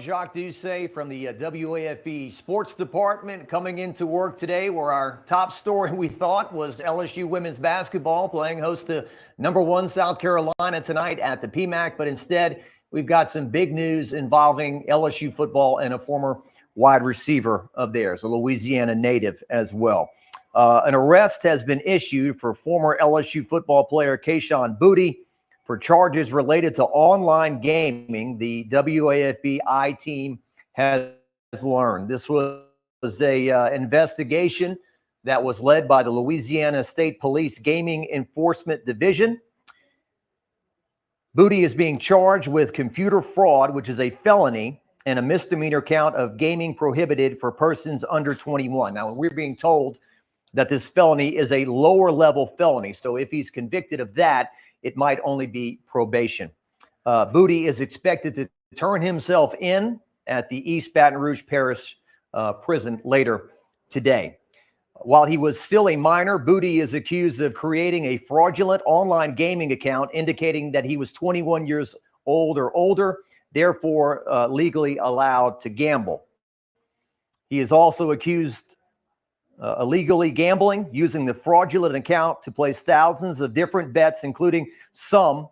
Jacques Doucet from the WAFB Sports Department coming into work today, where our top story we thought was LSU women's basketball playing host to #1 South Carolina tonight at the PMAC. But instead, we've got some big news involving LSU football and a former wide receiver of theirs, a Louisiana native as well. An arrest has been issued for former LSU football player Kayshon Boutte for charges related to online gaming, the WAFB team has learned. This was a investigation that was led by the Louisiana State Police Gaming Enforcement Division. Boutte is being charged with computer fraud, which is a felony, and a misdemeanor count of gaming prohibited for persons under 21. Now, we're being told that this felony is a lower level felony. So if he's convicted of that, it might only be probation. Boutte is expected to turn himself in at the East Baton Rouge Parish prison later today. While he was still a minor, Boutte is accused of creating a fraudulent online gaming account indicating that he was 21 years old or older, therefore legally allowed to gamble. He is also accused illegally gambling using the fraudulent account to place thousands of different bets, including some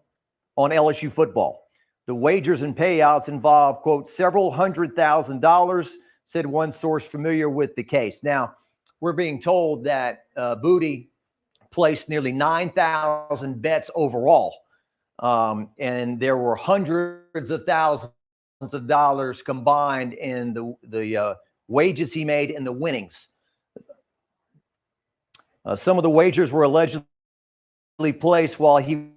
on LSU football. The wagers and payouts involve, quote, several $100,000, said one source familiar with the case. Now, we're being told that Boutte placed nearly 9,000 bets overall, and there were hundreds of thousands of dollars combined in the wages he made and the winnings. Some of the wagers were allegedly placed while he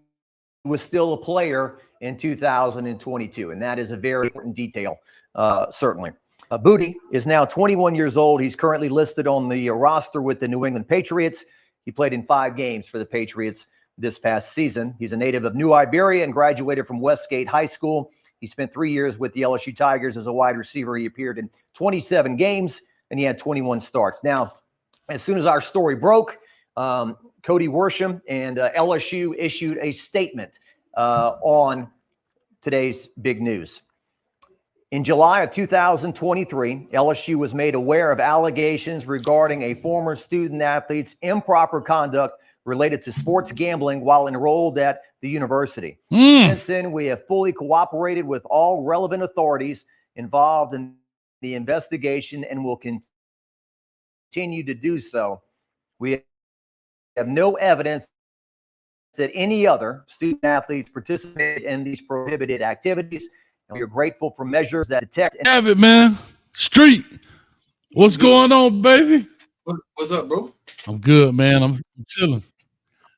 was still a player in 2022, and that is a very important detail, certainly. Boutte is now 21 years old. He's currently listed on the roster with the New England Patriots. He played in 5 games for the Patriots this past season. He's a native of New Iberia and graduated from Westgate High School. He spent 3 years with the LSU Tigers as a wide receiver. He appeared in 27 games, and he had 21 starts. Now, as soon as our story broke, Cody Worsham and LSU issued a statement on today's big news. In July of 2023, LSU was made aware of allegations regarding a former student athlete's improper conduct related to sports gambling while enrolled at the university. Since then, we have fully cooperated with all relevant authorities involved in the investigation and will continue to do so. We have no evidence that any other student athletes participated in these prohibited activities. And we are grateful for measures that detect. Have it, man. Street. What's going on, baby? What's up, bro? I'm good, man. I'm chilling.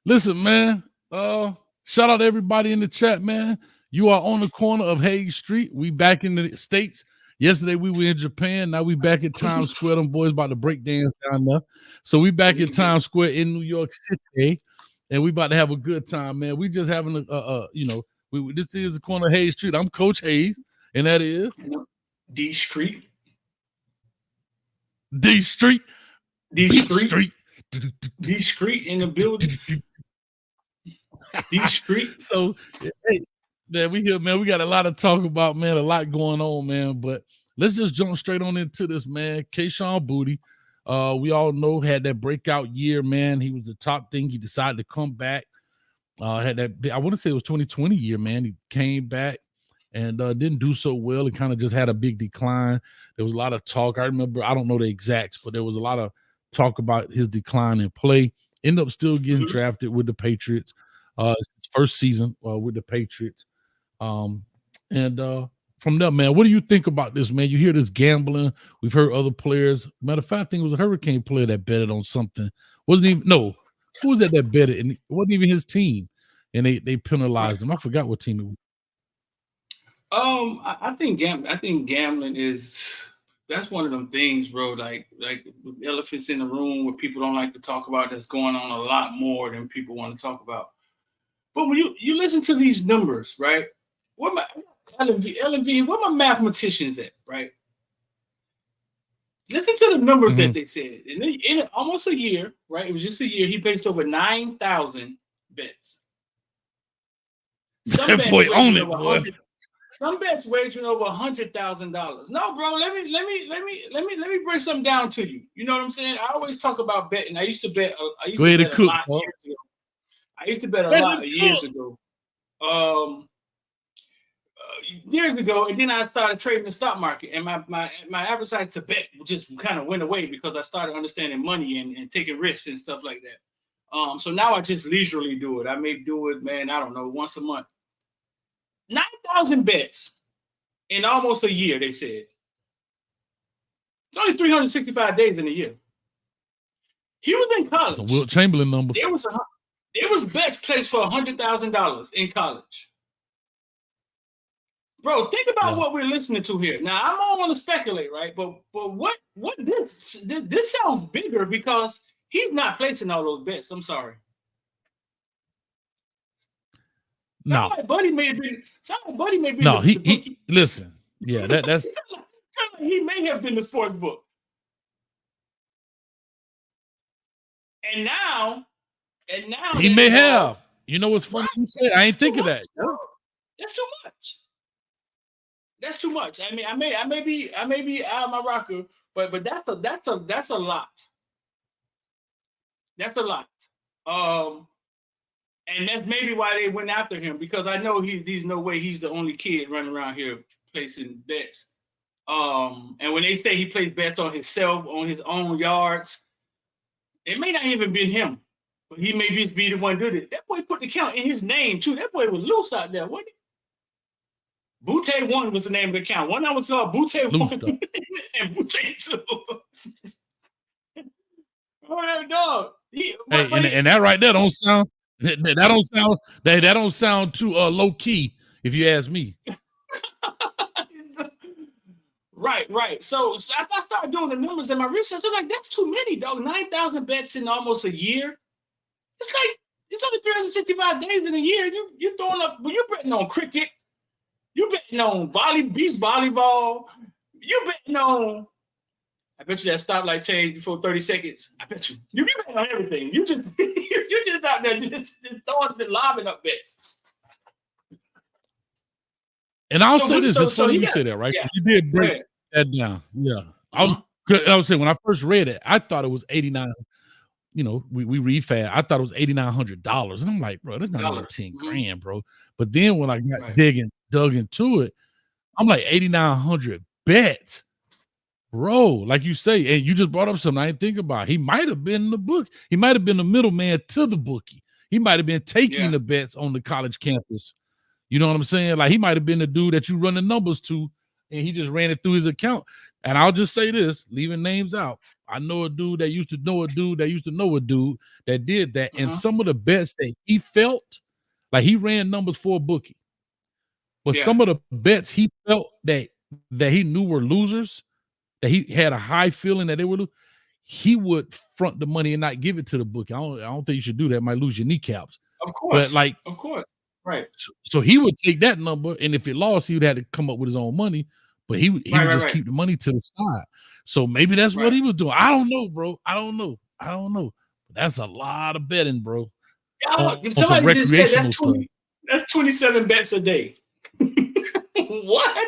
Listen, man. Shout out to everybody in the chat, man. You are on the corner of Hayes Street. We back in the States. Yesterday we were in Japan. Now we back at Times Square. Them boys about to break dance down there. So we back at Times Square in New York City, and we about to have a good time, man. We just having this is the corner of Hayes Street. I'm Coach Hayes, and that is D Street. D Street. D Street. D Street in the building. D Street. So, hey, man, we here, man. We got a lot to talk about, man. A lot going on, man. But let's just jump straight on into this, man. Kayshon Boutte, we all know, had that breakout year, man. He was the top thing. He decided to come back. Had that, I want to say it was 2020 year, man. He came back and didn't do so well. He kind of just had a big decline. There was a lot of talk. I remember, I don't know the exacts, but there was a lot of talk about his decline in play. Ended up still getting drafted with the Patriots. His first season with the Patriots. From there, man, what do you think about this, man? You hear this gambling. We've heard other players. Matter of fact, I think it was a Hurricane player that betted on something. Who was that betted? And it wasn't even his team. And they penalized him. I forgot what team it was. I think gambling that's one of them things, bro. Like elephants in the room where people don't like to talk about. That's going on a lot more than people want to talk about. But when you listen to these numbers, right? Where my LNV, where my mathematicians at, right? Listen to the numbers that they said. In almost a year, right? It was just a year. He placed over 9,000 bets. Some That bets boy waged owned it, over boy. Some bets wagering over $100,000. No, bro. Let me break something down to you. You know what I'm saying? I always talk about betting. I used to bet. I used to bet a lot years ago. I used to bet a lot years ago. Years ago, and then I started trading the stock market, and my appetite to bet just kind of went away because I started understanding money and taking risks and stuff like that. So now I just leisurely do it. I may do it, man, I don't know, once a month. 9,000 bets in almost a year, they said. It's only 365 days in a year. He was in college. That's a Wilt Chamberlain number. There was bets placed for $100,000 in college. Bro, think about what we're listening to here. Now, I don't want to speculate, right? But what this sounds bigger because he's not placing all those bets. I'm sorry. No, my buddy may have been. No, he listen. Yeah, that's. He may have been the sports book, and now he may have. You know what's funny? You said I ain't think of that. That's too much. That's too much. I mean, I may be out of my rocker, but that's a lot. That's a lot. And that's maybe why they went after him, because I know he's no way he's the only kid running around here placing bets. And when they say he plays bets on himself, on his own yards, it may not even been him, but he may just be the one who did it. That boy put the count in his name too. That boy was loose out there, wasn't he? Boutte 1 was the name of the account. One I was called Boutte 1 and Boutte 2. Oh, that dog. And that right there don't sound. That don't sound too low key, if you ask me. Right. So after I started doing the numbers in my research, I was like, that's too many, dog. 9,000 bets in almost a year. It's like it's only 365 days in a year. You're throwing up. Well, you're betting on cricket. You're betting on beach volleyball. You're betting on. I bet you that stoplight changed before 30 seconds. I bet you. You be betting on everything. You just you're just out there just throwing, lobbing up bets. And I'll say this: it's funny you say that, right? Yeah. You did break that down. Yeah, I was saying when I first read it, I thought it was 89. You know, we read fast. I thought it was $8,900, and I'm like, bro, that's not even 10 grand, bro. But then when I got dug into it, I'm like 8,900 bets, bro. Like you say, and you just brought up something I didn't think about. He might have been the book. He might have been the middleman to the bookie. He might have been taking the bets on the college campus. You know what I'm saying? Like he might have been the dude that you run the numbers to, and he just ran it through his account. And I'll just say this, leaving names out. I know a dude that used to know a dude that used to know a dude that did that. And some of the bets that he felt, like he ran numbers for a bookie. But some of the bets he felt that he knew were losers, that he had a high feeling that they were losers, he would front the money and not give it to the bookie. I don't think you should do that. It might lose your kneecaps. Of course. But of course. Right. So he would take that number, and if it lost, he would have to come up with his own money. But he would just keep the money to the side. So maybe that's what he was doing. I don't know, bro. I don't know. That's a lot of betting, bro. Somebody just said that's 27 bets a day. What?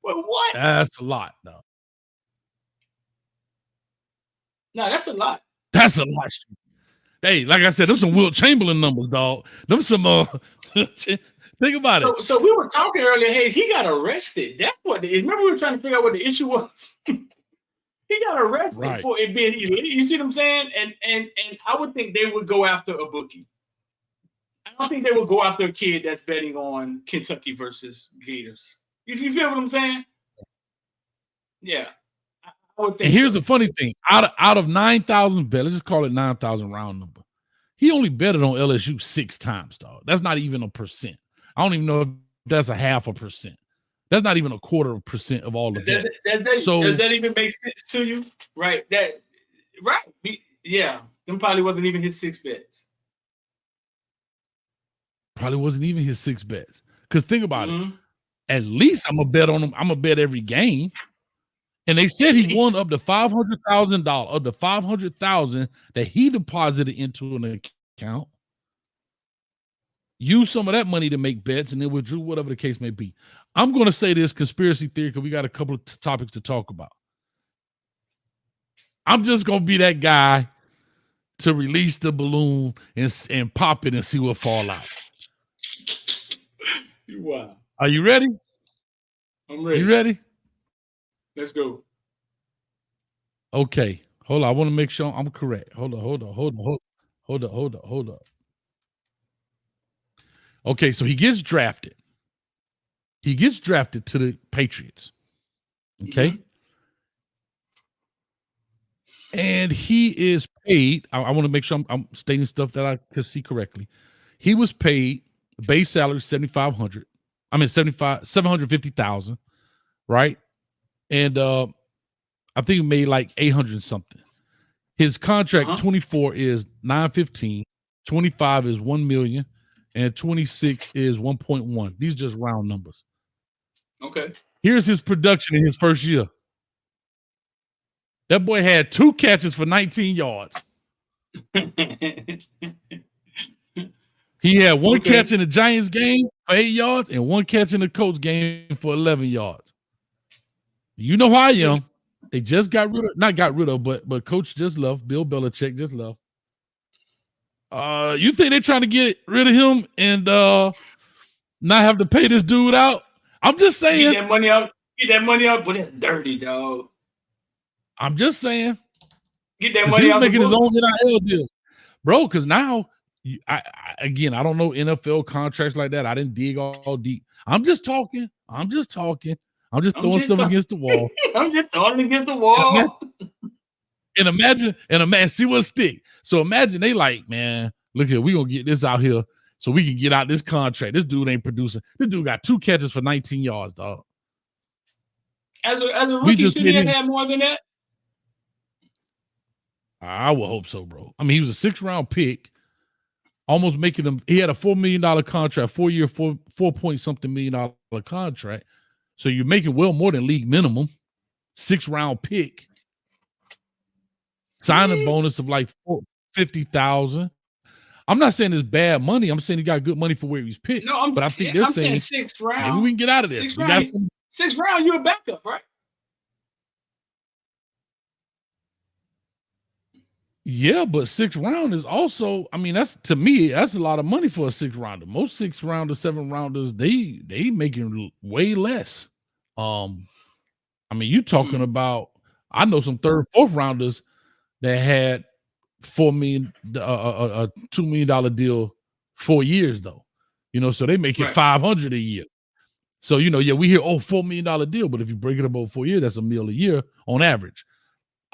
What? That's a lot, though. No, that's a lot. That's a lot. Hey, like I said, there's some Wilt Chamberlain numbers, dog. Them some think about it. So we were talking earlier. Hey, he got arrested. That's what it is. Remember we were trying to figure out what the issue was. He got arrested for it being illegal. You see what I'm saying? And I would think they would go after a bookie. I don't think they would go after a kid that's betting on Kentucky versus Gators. You feel what I'm saying? Yeah. I would think. And here's the funny thing: out of 9,000 bets, let's just call it 9,000 round number. He only betted on LSU 6 times, dog. That's not even a percent. I don't even know if that's a 0.5%. That's not even 1/4% of all the bets. Does that even make sense to you? Right. Yeah. Them probably wasn't even his 6 bets. Probably wasn't even his 6 bets. Because think about it. At least I'm gonna bet on him. I'm gonna bet every game. And they said he won up to $500,000 of the $500,000 that he deposited into an account. used some of that money to make bets, and then withdrew, whatever the case may be. I'm going to say this conspiracy theory because we got a couple of topics to talk about. I'm just going to be that guy to release the balloon and pop it and see what fall out. Wow. Are you ready? I'm ready. You ready? Let's go. Okay. Hold on. I want to make sure I'm correct. Hold on. Okay, so he gets drafted. He gets drafted to the Patriots. Okay. Mm-hmm. And he is paid. I want to make sure I'm stating stuff that I could see correctly. He was paid base salary $750,000, right? And I think he made like 800 something. His contract 24 is 915, 25 is 1 million, and 26 is 1.1. These are just round numbers. Okay. Here's his production in his first year. That boy had 2 catches for 19 yards. He had 1 catch in the Giants game for 8 yards and 1 catch in the Colts game for 11 yards. You know how I am. They just but coach just left. Bill Belichick just left. You think they're trying to get rid of him and not have to pay this dude out? I'm just saying. Get that money out. But it's dirty, dog. I'm just saying. Get that money out. He's making his own NIL deal, bro. Because now, I don't know NFL contracts like that. I didn't dig all deep. I'm just talking. I'm just throwing stuff against the wall. I'm just throwing it against the wall. And imagine, see what stick. So imagine they like, man, look here, we're gonna get this out here so we can get out this contract. This dude ain't producing. This dude got 2 catches for 19 yards, dog. As a rookie, should he have had more than that? I would hope so, bro. I mean, he was a 6th round pick, almost making him. He had a $4 million contract, 4-year, $4.something million contract. So you're making well more than league minimum. 6th round pick, signing bonus of like $50,000. I'm not saying it's bad money. I'm saying he got good money for where he's picked. No, but I think they're saying 6th round. Maybe we can get out of this. 6th round, you're a backup, right? Yeah, but 6th round is also, I mean, that's to me, that's a lot of money for a 6th rounder. Most 6th rounders, 7th rounders, they making way less. I mean, you talking about, I know some 3rd, 4th rounders that had $4 million, a $2 million deal 4 years though. You know, so they make it $500 a year. So, you know, we hear, $4 million deal, but if you break it up over 4 years, that's $1 million a year on average.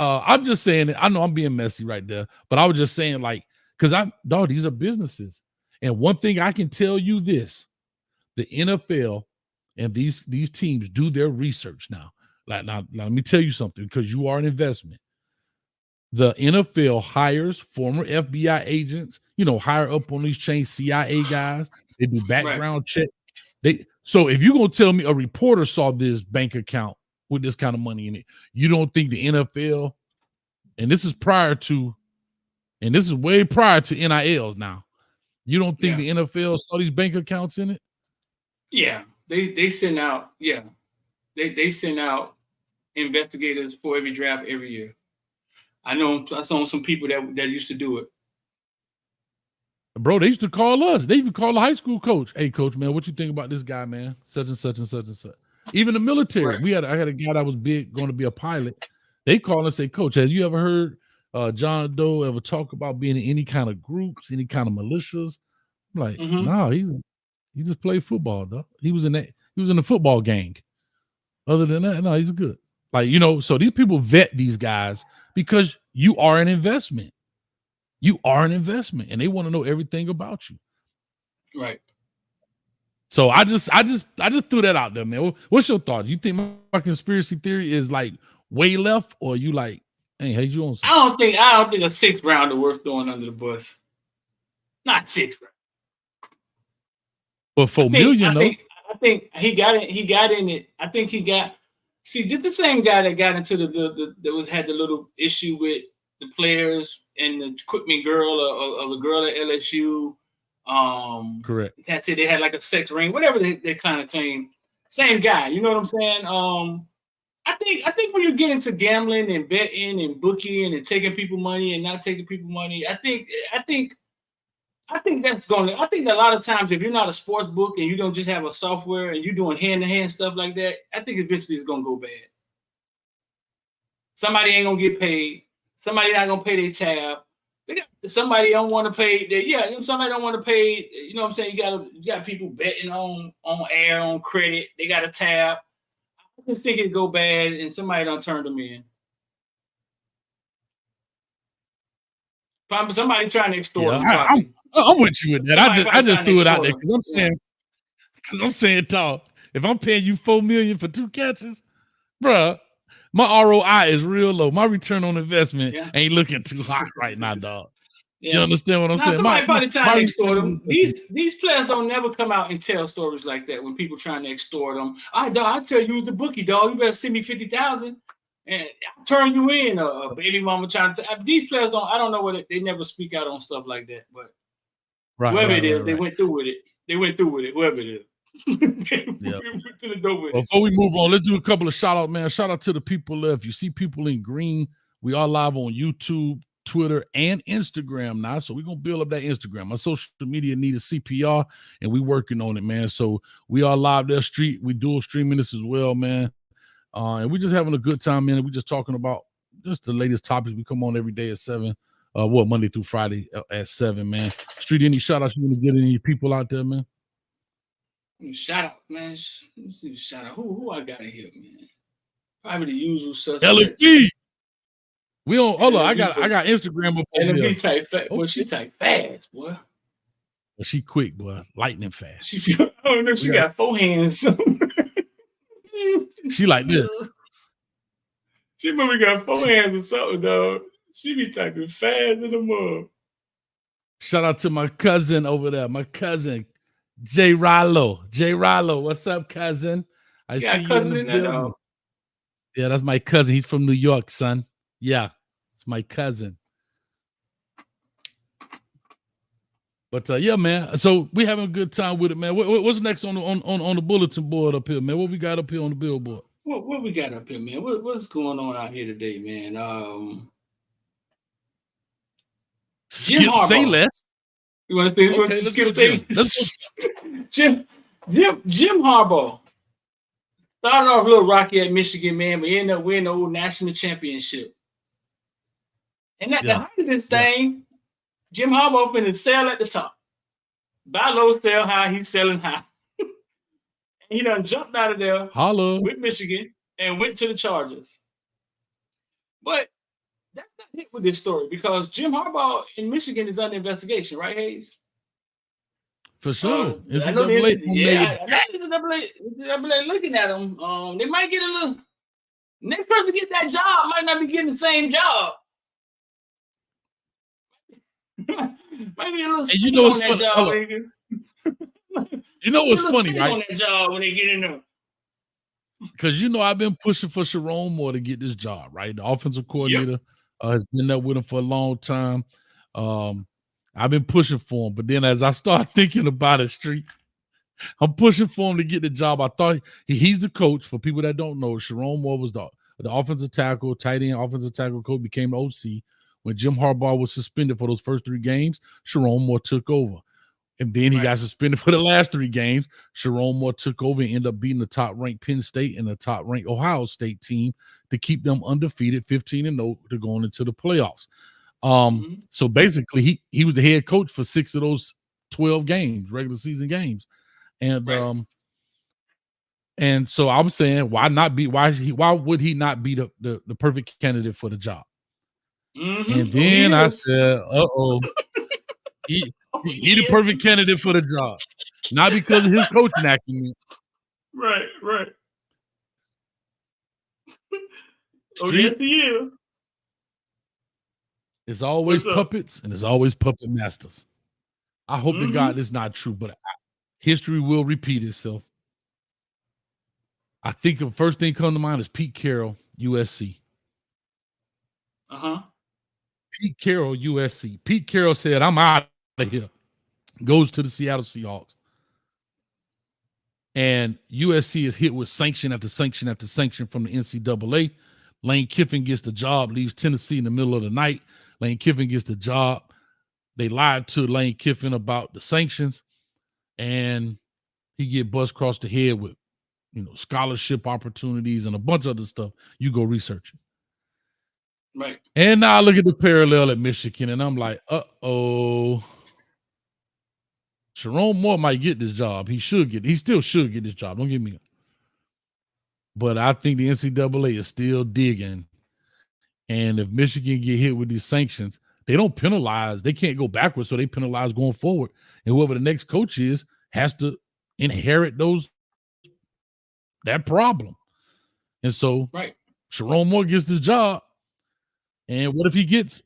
I'm just saying, I know I'm being messy right there, but I was just saying, like, because these are businesses. And one thing I can tell you this, the NFL and these teams do their research now. Like, now let me tell you something, because you are an investment. The NFL hires former FBI agents, hire up on these chains, CIA guys. They do background check. So if you're going to tell me a reporter saw this bank account with this kind of money in it, you don't think the NFL, and this is way prior to NILs now, you don't think the NFL saw these bank accounts in it? Yeah, they send out, they send out investigators for every draft every year. I saw some people that used to do it. Bro, they used to call us. They even call the high school coach. Hey, coach, man, what you think about this guy, man? Such and such and such and such. Even the military. Right. I had a guy that was going to be a pilot. They call and say, Coach, have you ever heard John Doe ever talk about being in any kind of groups, any kind of militias? I'm like, no, he just played football, though. He was in the football gang. Other than that, no, he's good. Like, so these people vet these guys because you are an investment. You are an investment, and they want to know everything about you. Right. So I just threw that out there, man. What's your thought? You think my conspiracy theory is like way left, or you like, hey, how you on? I don't think a 6th rounder worth throwing under the bus. Not 6th round. But $4 million, though. I think he got in it. I think he got. See, this the same guy that got into had the little issue with the players and the equipment girl or the girl at LSU. Correct. That's it. They had like a sex ring, whatever they kind of claim. Same guy. You know what I'm saying? I think when you get into gambling and betting and booking and taking people money and not taking people money, I think that's going to. I think that a lot of times, if you're not a sports book and you don't just have a software and you're doing hand-to-hand stuff like that, I think eventually it's going to go bad. Somebody ain't gonna get paid. Somebody not gonna pay their tab. Somebody don't want to pay. Somebody don't want to pay. You know what I'm saying? You got people betting on air, on credit. They got a tab. I just think it go bad, and somebody don't turn them in. Somebody trying to extort them. I'm with you with that. I just threw it out there because I'm saying, dog, if I'm paying you $4 million for 2 catches, bruh, my ROI is real low. My return on investment ain't looking too hot right now, dog. Yeah. You understand what I'm saying? Somebody probably trying to extort them. These players don't never come out and tell stories like that when people trying to extort them. Dog, I tell you, the bookie, dog. You better send me 50,000, and I'll turn you in. A baby mama trying to. These players don't. I don't know what they never speak out on stuff like that. But whoever it is, they went through with it. They went through with it. Whoever it is. Before we move on, let's do a couple of shout out, man. Shout out to the people. If you see people in green, we are live on YouTube, Twitter, and Instagram now. So we're gonna build up that Instagram. My social media need a CPR, and we working on it, man. So we are live there. We dual streaming this as well, man. And we just having a good time, man. We just talking about just the latest topics. We come on every day at 7. Monday through Friday at 7, man. Street, any shout outs you want to get any people out there, man? Shout out, man. Let's see. Shout out. Who I got in here, man? Probably the usual suspects. LFG. We don't. Hold on. I got Instagram up on here. Type fast. Well, she type fast, boy. Well, she quick, boy. Lightning fast. I don't know. She got 4 hands. She like this. She probably got 4 hands or something, dog. She be typing fast in the mug. Shout out to my cousin over there. My cousin. J. Rallo, what's up, cousin? I see you in the building. Yeah, that's my cousin. He's from New York, son. Yeah, it's my cousin. But yeah, man. So we having a good time with it, man. What's next on the bulletin board up here, man? What we got up here on the billboard? What we got up here, man? What's going on out here today, man? Say less. You want to skip Jim Harbaugh started off a little rocky at Michigan, man, but he ended up winning the old national championship. And at the height of this thing, Jim Harbaugh finna sell at the top. Buy low, sell high. He's selling high. He done jumped out of there with Michigan and went to the Chargers. But that's not it with this story because Jim Harbaugh in Michigan is under investigation, right, Hayes? For sure. NCAA looking at him. They might get a little. Next person get that job might not be getting the same job. Might be a little. You know what's funny? Job, you know what's funny, right? On that job when they get in there. Because I've been pushing for Sharon Moore to get this job, right? The offensive coordinator has been there with him for a long time. I've been pushing for him, but then as I start thinking about it, Street, I'm pushing for him to get the job. I thought he's the coach. For people that don't know, Sharon Moore was the offensive tackle, tight end, offensive tackle coach, became the OC. When Jim Harbaugh was suspended for those first 3 games, Sharon Moore took over. And then he got suspended for the last 3 games. Sharon Moore took over and ended up beating the top-ranked Penn State and the top-ranked Ohio State team to keep them undefeated, 15-0, to going into the playoffs. So basically, he was the head coach for 6 of those 12 games, regular season games, and and so I'm saying, why would he not be the perfect candidate for the job? And then I said, he the perfect candidate for the job, not because of his coaching acumen. Right. Yes, he is. It's always puppets and it's always puppet masters. I hope to God it's not true, but history will repeat itself. I think the first thing come to mind is Pete Carroll, USC. Pete Carroll, USC. Pete Carroll said, I'm out of here. goes to the Seattle Seahawks. And USC is hit with sanction after sanction after sanction from the NCAA. Lane Kiffin gets the job, leaves Tennessee in the middle of the night. Lane Kiffin gets the job. They lied to Lane Kiffin about the sanctions, and he get buzzed across the head with, scholarship opportunities and a bunch of other stuff. You go research it. Right. And now I look at the parallel at Michigan, and I'm like, uh-oh. Jerome Moore might get this job. He still should get this job. Don't get me. But I think the NCAA is still digging. And if Michigan get hit with these sanctions, they don't penalize. They can't go backwards, so they penalize going forward. And whoever the next coach is has to inherit that problem. And so Jerome Moore gets this job. And what if he gets,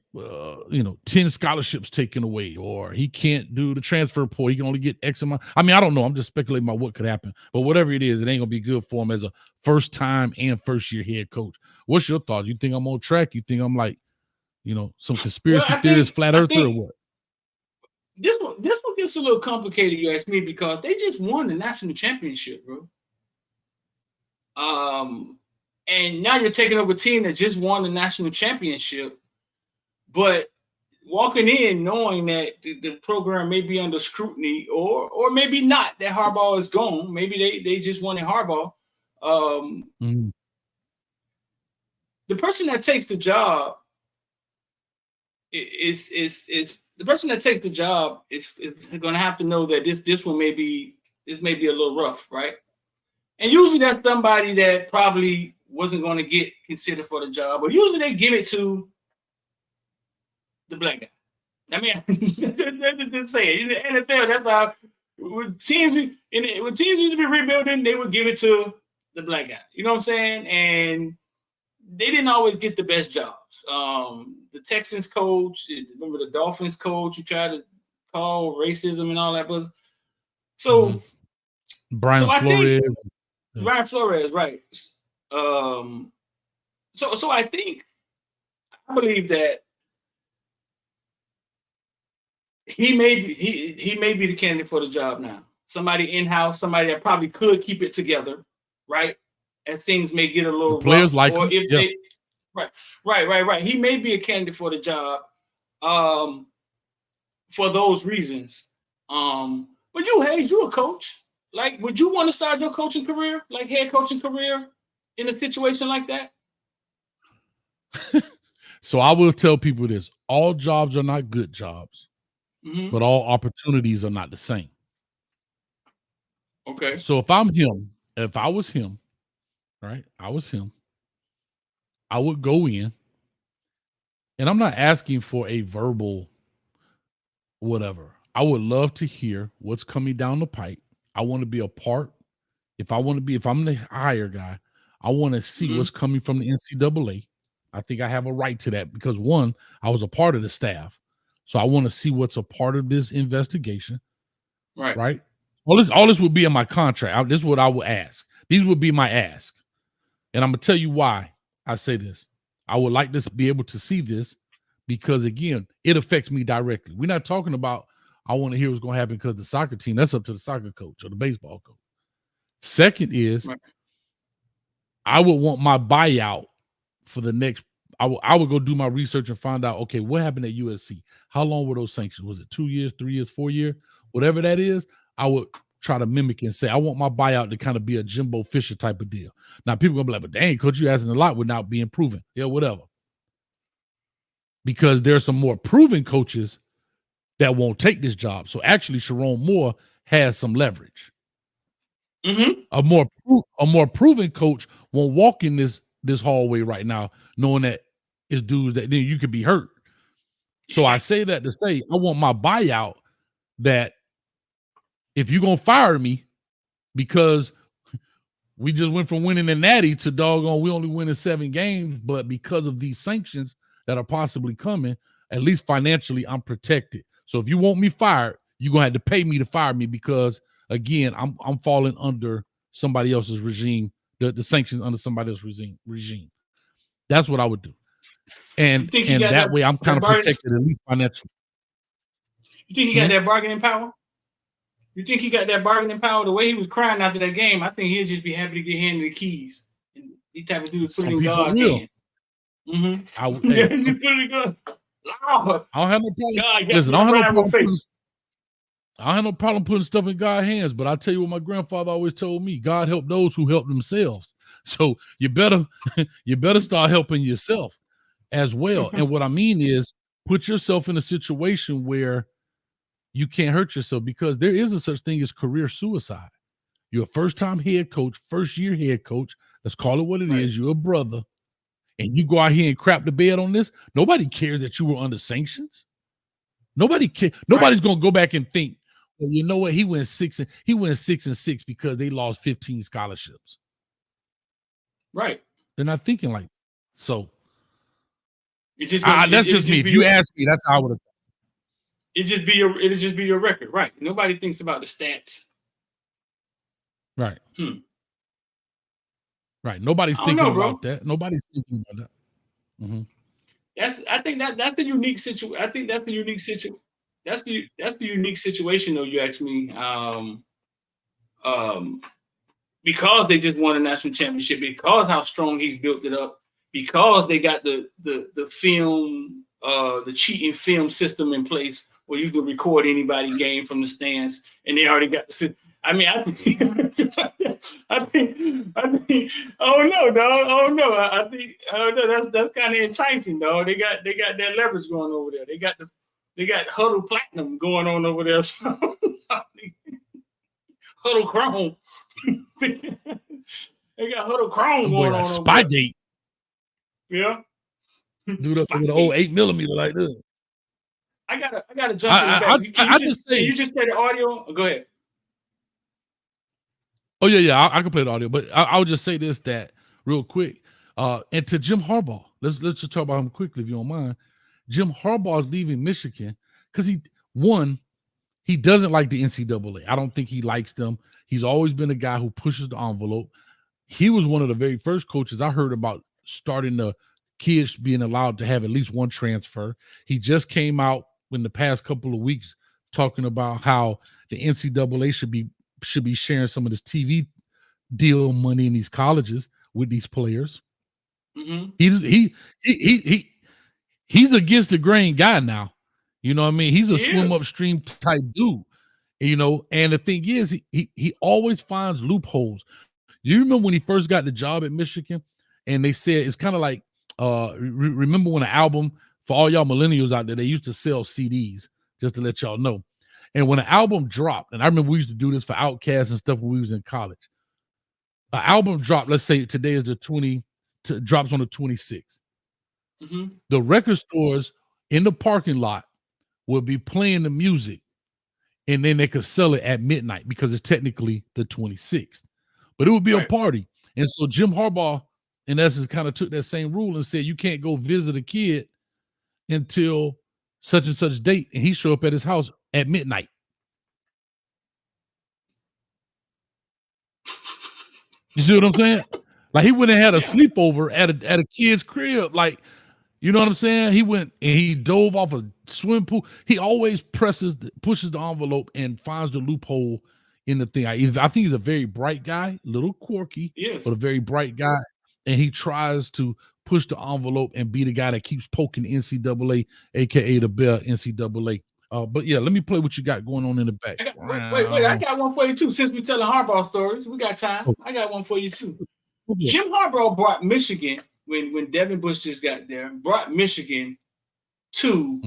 10 scholarships taken away, or he can't do the transfer portal? He can only get X amount. I mean, I don't know. I'm just speculating about what could happen. But whatever it is, it ain't going to be good for him as a first-time and first-year head coach. What's your thoughts? You think I'm on track? You think I'm like, some conspiracy theorist, flat earther, or what? This one gets a little complicated, you ask me, because they just won the national championship, bro. And now you're taking over a team that just won the national championship, but walking in knowing that the program may be under scrutiny, or maybe not, that Harbaugh is gone. Maybe they just wanted Harbaugh. The person that takes the job is the person that takes the job is going to have to know that this one may be a little rough, right? And usually that's somebody that probably wasn't going to get considered for the job, but usually they give it to the black guy. I mean, that's say it. In the NFL, that's how when teams used to be rebuilding, they would give it to the black guy. You know what I'm saying? And they didn't always get the best jobs. The Texans coach, remember the Dolphins coach who tried to call racism and all that, but so Brian Flores. Brian Flores, right? So I believe that he may be the candidate for the job now. Somebody in-house, somebody that probably could keep it together, right? As things may get a little players rough, like or him. if they right. He may be a candidate for the job, for those reasons. But you a coach. Like, would you want to start your coaching career, like head coaching career, in a situation like that? So I will tell people this: all jobs are not good jobs, but all opportunities are not the same. Okay. So if I was him, right? I would go in, and I'm not asking for a verbal whatever. I would love to hear what's coming down the pipe. I want to be a part. If I'm the hire guy, I want to see what's coming from the NCAA. I think I have a right to that because, one, I was a part of the staff. So I want to see what's a part of this investigation. Right. All this would be in my contract. This is what I would ask. These would be my ask. And I'm going to tell you why I say this. I would like to be able to see this because, again, it affects me directly. We're not talking about I want to hear what's going to happen because the soccer team, that's up to the soccer coach or the baseball coach. Second is I would want my buyout for the next. I would go do my research and find out, okay, what happened at USC? How long were those sanctions? Was it 2 years, 3 years, 4 years? Whatever that is, I would try to mimic and say, I want my buyout to kind of be a Jimbo Fisher type of deal. Now, people are going to be like, but dang, coach, you asking a lot without being proven. Yeah, whatever. Because there are some more proven coaches that won't take this job. So actually, Jerome Moore has some leverage. A more proven coach won't walk in this hallway right now knowing that it's dudes that then you could be hurt. So I say that to say I want my buyout that if you're going to fire me because we just went from winning the Natty to doggone we only winning 7 games, but because of these sanctions that are possibly coming, at least financially I'm protected. So if you want me fired, you're going to have to pay me to fire me because, again, I'm falling under somebody else's regime, the sanctions under somebody else's regime. That's what I would do. And that way I'm kind of protected, at least financially. You think he got that bargaining power? You think he got that bargaining power? The way he was crying after that game, I think he'll just be happy to get handed the keys. And he type of dude put it in God's hand. Mm-hmm. Hey, you put it in God. Lord. I don't have no problem. God, Listen, I don't have no problem putting stuff in God's hands, but I'll tell you what my grandfather always told me: God help those who help themselves. So you better start helping yourself as well. And what I mean is, put yourself in a situation where you can't hurt yourself, because there is a such thing as career suicide. You're a first-time head coach, first-year head coach. Let's call it what it is. You're a brother, and you go out here and crap the bed on this. Nobody cares that you were under sanctions. Nobody cares. Nobody's gonna go back and think, well, you know what? He went 6-6 because they lost 15 scholarships. Right. They're not thinking like that. So that's just me. If you ask me, that's how I would have. It'll just be your record, right? Nobody thinks about the stats. Right. Right. Nobody's thinking about that. Nobody's thinking about that. Mm-hmm. I think that's the unique situation. I think that's the unique situation. That's the unique situation, though. You ask me, because they just won a national championship, because how strong he's built it up, because they got the film, the cheating film system in place where you can record anybody game from the stands, and they already got the. I mean, I think, I don't know, dog. I don't know. That's kind of enticing, dog. They got that leverage going over there. They got Huddle Platinum going on over there. So, Huddle Chrome. They got Huddle Chrome going on. Spygate. Yeah. Dude up with the old 8mm like this. I gotta jump in back. Can you just play the audio? Go ahead. Oh yeah, I can play the audio, but I'll just say this that real quick. And to Jim Harbaugh, let's just talk about him quickly if you don't mind. Jim Harbaugh is leaving Michigan because he doesn't like the NCAA. I don't think he likes them. He's always been a guy who pushes the envelope. He was one of the very first coaches I heard about starting the kids being allowed to have at least one transfer. He just came out in the past couple of weeks talking about how the NCAA should be sharing some of this TV deal money in these colleges with these players. Mm-hmm. He's against the grain guy now. You know what I mean? He's a swim upstream type dude. You know, and the thing is, he always finds loopholes. You remember when he first got the job at Michigan, and they said it's kind of like remember when an album, for all y'all millennials out there, they used to sell CDs, just to let y'all know. And when an album dropped, and I remember we used to do this for Outkast and stuff when we was in college. An album dropped, let's say today is drops on the 26th. Mm-hmm. The record stores in the parking lot would be playing the music, and then they could sell it at midnight because it's technically the 26th. But it would be a party. And so Jim Harbaugh, in essence, kind of took that same rule and said, you can't go visit a kid until such and such date. And he showed up at his house at midnight. You see what I'm saying? Like, he went and had a sleepover at a kid's crib. Like, you know what I'm saying? He went and he dove off a swimming pool. He always pushes the envelope and finds the loophole in the thing. I think he's a very bright guy, a little quirky, but a very bright guy. And he tries to push the envelope and be the guy that keeps poking the NCAA, aka the Bear NCAA. But yeah, let me play what you got going on in the back. Wait, I got one for you too. Since we're telling Harbaugh stories, we got time. I got one for you too. Jim Harbaugh brought Michigan when Devin Bush just got there, brought Michigan to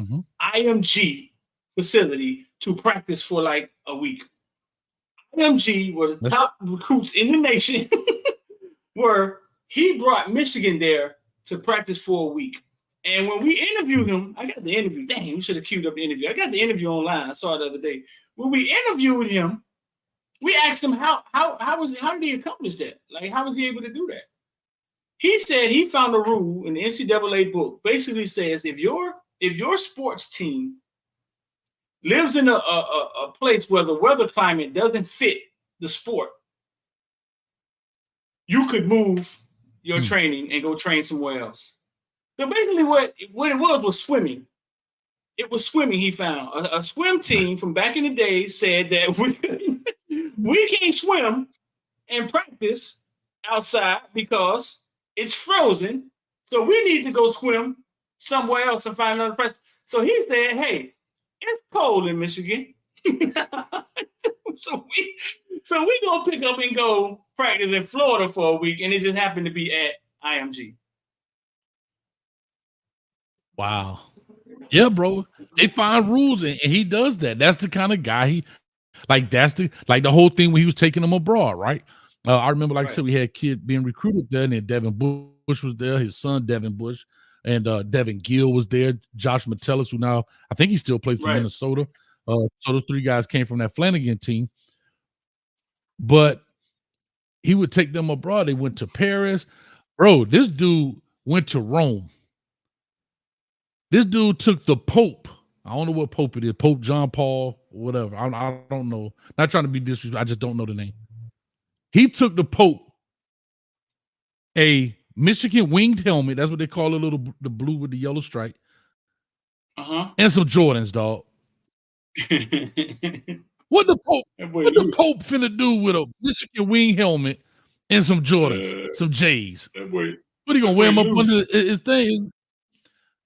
IMG facility to practice for like a week. IMG were the top recruits in the nation. He brought Michigan there to practice for a week. And when we interviewed him, I got the interview. Dang, we should have queued up the interview. I got the interview online. I saw it the other day. When we interviewed him, we asked him how did he accomplish that? Like, how was he able to do that? He said he found a rule in the NCAA book. Basically says if your sports team lives in a place where the weather climate doesn't fit the sport, you could move your training and go train somewhere else. So basically what it was swimming. it was swimming. He found a swim team from back in the day said that we can't swim and practice outside because it's frozen. So we need to go swim somewhere else and find another practice. So he said, hey, it's cold in Michigan. so we gonna pick up and go practice in Florida for a week, and it just happened to be at IMG. Wow. Yeah, bro. They find rules, and he does that. That's the kind of guy that's the whole thing when he was taking them abroad, right? I remember, like I said, we had a kid being recruited there, and then Devin Bush was there, his son Devin Bush, and Devin Gill was there, Josh Metellus, who now I think he still plays for Minnesota. So those three guys came from that Flanagan team. But he would take them abroad. They went to Paris. Bro, this dude went to Rome. This dude took the Pope. I don't know what Pope it is. Pope John Paul, whatever. I don't know. Not trying to be disrespectful. I just don't know the name. He took the Pope a Michigan winged helmet. That's what they call the blue with the yellow stripe. And some Jordans, dog. What the Pope finna do with a Michigan wing helmet and some Jordans, some J's? What are you gonna wear them up under his thing?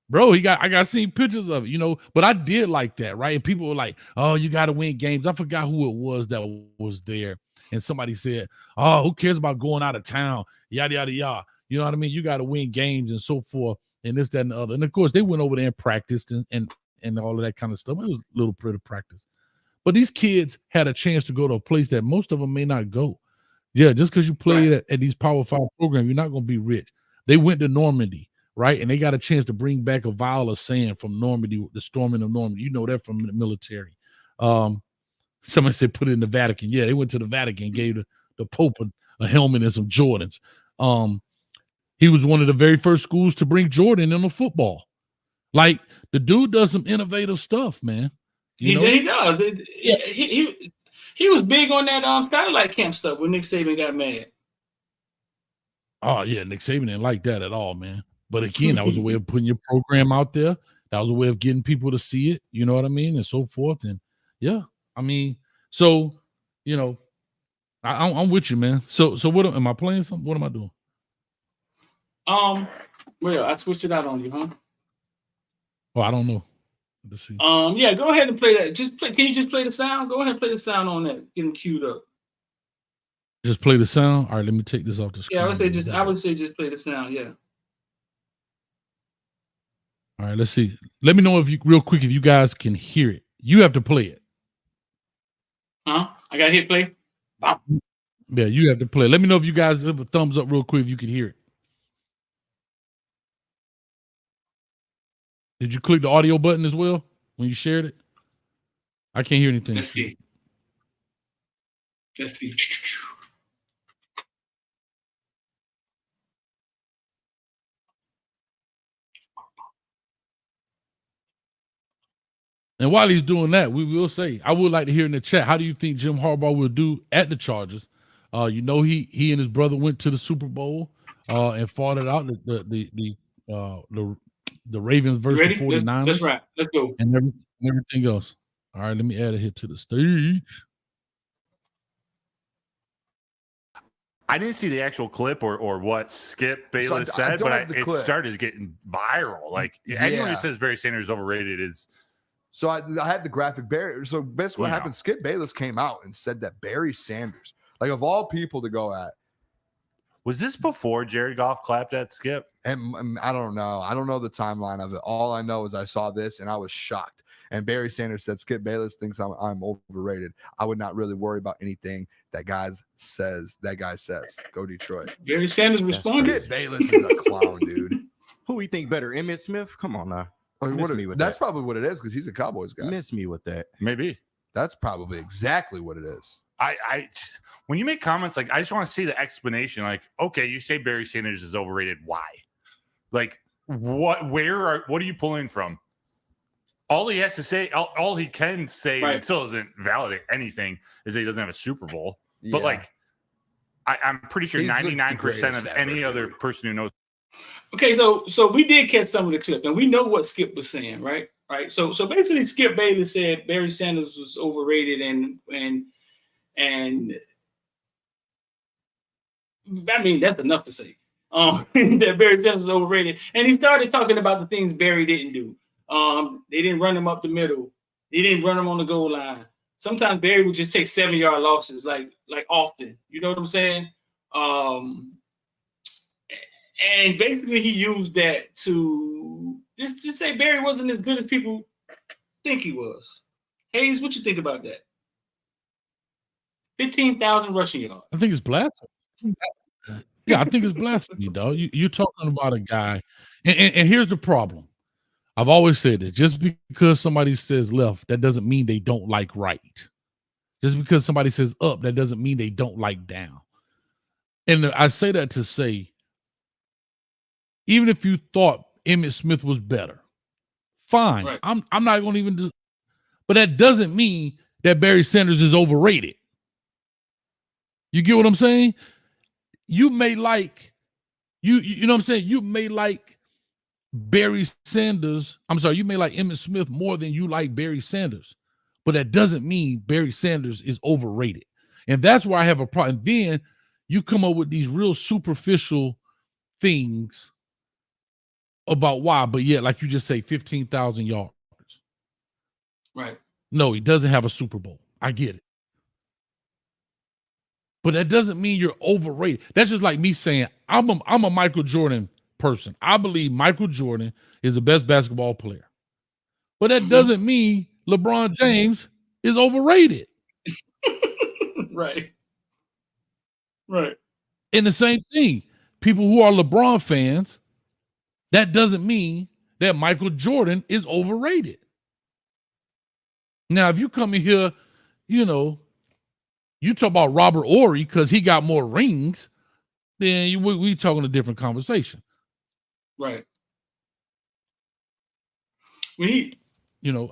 Bro, I got seen pictures of it, but I did like that, right? And people were like, oh, you got to win games. I forgot who it was that was there. And somebody said, oh, who cares about going out of town? Yada, yada, yada. You know what I mean? You got to win games and so forth and this, that, and the other. And, of course, they went over there and practiced and all of that kind of stuff. It was a little pretty practice. But these kids had a chance to go to a place that most of them may not go. Yeah, just because you play at these Power 5 programs, you're not going to be rich. They went to Normandy. Right, and they got a chance to bring back a vial of sand from Normandy, the storming of Normandy. You know that from the military. Somebody said put it in the Vatican. Yeah, they went to the Vatican and gave the Pope a helmet and some Jordans. He was one of the very first schools to bring Jordan in the football. Like, the dude does some innovative stuff, man. He does. He was big on that satellite camp stuff when Nick Saban got mad. Oh yeah, Nick Saban didn't like that at all, man. But again, that was a way of putting your program out there. That was a way of getting people to see it. You know what I mean? And so forth. And yeah, I mean, so, I'm with you, man. So what am I playing something? What am I doing? Well, I switched it out on you, huh? Oh, I don't know. Let's see. Yeah, go ahead and play that. Can you just play the sound? Go ahead and play the sound on that. Getting queued up. Just play the sound. All right, let me take this off the screen. Yeah, I would say just play the sound. Yeah. All right, let's see. Let me know if you guys can hear it. You have to play it. Huh? I got to hit play? Yeah, you have to play. Let me know if you guys have a thumbs up real quick if you can hear it. Did you click the audio button as well when you shared it? I can't hear anything. Let's see. And while he's doing that, we will say, I would like to hear in the chat, how do you think Jim Harbaugh will do at the Chargers? He and his brother went to the Super Bowl and fought it out. The Ravens versus the 49ers. That's right. Let's go. And everything else. All right, let me add it here to the stage. I didn't see the actual clip or what Skip Bayless said, but it started getting viral. Like anyone who says Barry Sanders is overrated is. So I had the graphic Barry. So basically what happened, Skip Bayless came out and said that Barry Sanders, like of all people to go at. Was this before Jared Goff clapped at Skip? And I don't know. I don't know the timeline of it. All I know is I saw this and I was shocked. And Barry Sanders said, Skip Bayless thinks I'm overrated. I would not really worry about anything that guy says. Go Detroit. Barry Sanders responded. Skip Bayless is a clown, dude. Who we think better, Emmitt Smith? Come on now. That's probably what it is because he's a Cowboys guy. Miss me with that. Maybe. That's probably exactly what it is. I when you make comments like, I just want to see the explanation. Like, okay, you say Barry Sanders is overrated. Why? Like, what are you pulling from? All he has to say, all he can say, and still doesn't validate anything, is that he doesn't have a Super Bowl. Yeah. But like, I'm pretty sure 99% of any other person who knows. Okay, so we did catch some of the clip, and we know what Skip was saying, right? right? So basically, Skip Bayless said Barry Sanders was overrated, and I mean that's enough to say. That Barry Sanders was overrated, and he started talking about the things Barry didn't do. They didn't run him up the middle. They didn't run him on the goal line. Sometimes Barry would just take 7-yard losses, like often. You know what I'm saying? And basically he used that to just say Barry wasn't as good as people think he was. Hayes, what you think about that? 15,000 rushing yards. I think it's blasphemy. Yeah, I think it's blasphemy, dog. You're talking about a guy, and here's the problem. I've always said this: just because somebody says left, that doesn't mean they don't like right. Just because somebody says up, that doesn't mean they don't like down. And I say that to say, even if you thought Emmitt Smith was better, fine. Right. I'm not going to even do, but that doesn't mean that Barry Sanders is overrated. You get what I'm saying? You may like, you know what I'm saying? You may like Barry Sanders. I'm sorry, you may like Emmitt Smith more than you like Barry Sanders. But that doesn't mean Barry Sanders is overrated. And that's where I have a problem. And then you come up with these real superficial things about why, but yet, like you just say, 15,000 yards. Right. No, he doesn't have a Super Bowl. I get it. But that doesn't mean you're overrated. That's just like me saying, I'm a Michael Jordan person. I believe Michael Jordan is the best basketball player. But that doesn't mean LeBron James is overrated. Right. Right. And the same thing, people who are LeBron fans, that doesn't mean that Michael Jordan is overrated. Now, if you come in here, you talk about Robert Horry because he got more rings, then we talking a different conversation. Right. When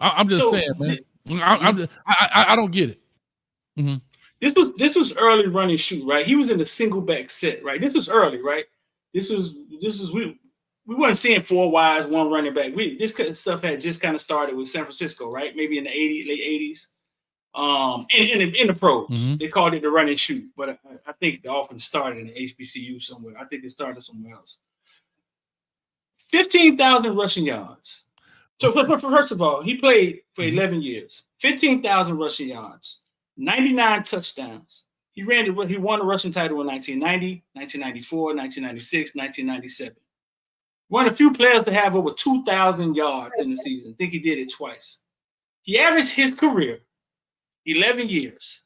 I'm just saying, man. I don't get it. Mm-hmm. This was early run and shoot, right? He was in the single back set, right? This was early, right? This was we weren't seeing 4 wides, 1 running back. This kind of stuff had just kind of started with San Francisco, right? Maybe in the late 80s. In the pros, they called it the run and shoot, but I think the offense started in the HBCU somewhere. I think it started somewhere else. 15,000 rushing yards. So first of all, he played for 11 years, 15,000 rushing yards, 99 touchdowns. He won the rushing title in 1990, 1994, 1996, 1997. One of the few players to have over 2,000 yards in the season. I think he did it twice. He averaged his career 11 years,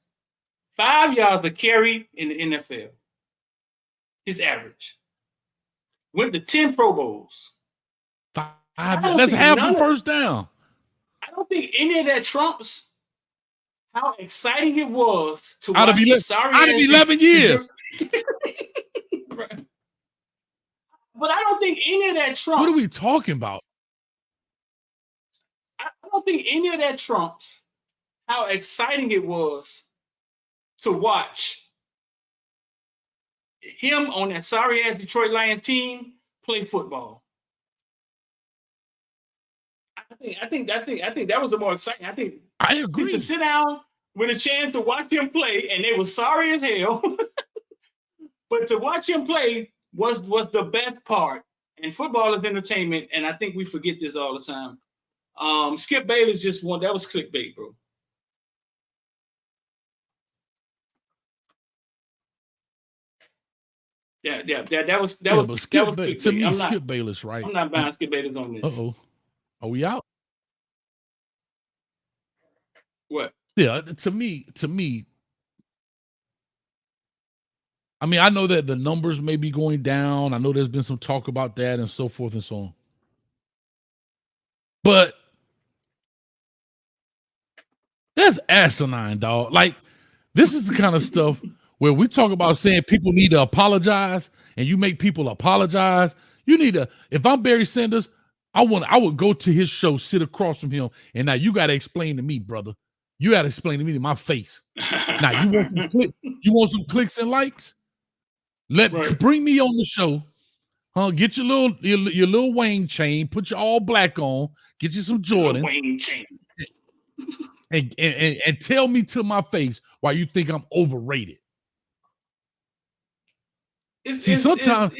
5 yards a carry in the NFL. His average. Went to 10 Pro Bowls. That's half the first down. I don't think any of that trumps how exciting it was to out watch of 11 years. Right. But I don't think any of that trumps. What are we talking about? I don't think any of that trumps how exciting it was to watch him on that sorry-ass Detroit Lions team play football. I think that was the more exciting. I agree. To sit down with a chance to watch him play, and they were sorry as hell, but to watch him play was the best part. And football is entertainment, and I think we forget this all the time. Skip Bayless just won. That was clickbait, bro. Yeah, that was to me, Skip Bayless, right? I'm not buying Skip Bayless on this. Uh-oh. Are we out? What? Yeah, to me, I mean, I know that the numbers may be going down. I know there's been some talk about that and so forth and so on. But that's asinine, dog. Like, this is the kind of stuff where we talk about saying people need to apologize, and you make people apologize. You need to, if I'm Barry Sanders, I would go to his show, sit across from him, and now you got to explain to me, brother. You got to explain to me to my face. Now, you want some clicks and likes? Bring me on the show. Huh? Get your little Wayne chain, put your all black on, get you some Jordans, Wayne chain. and tell me to my face why you think I'm overrated. Sometimes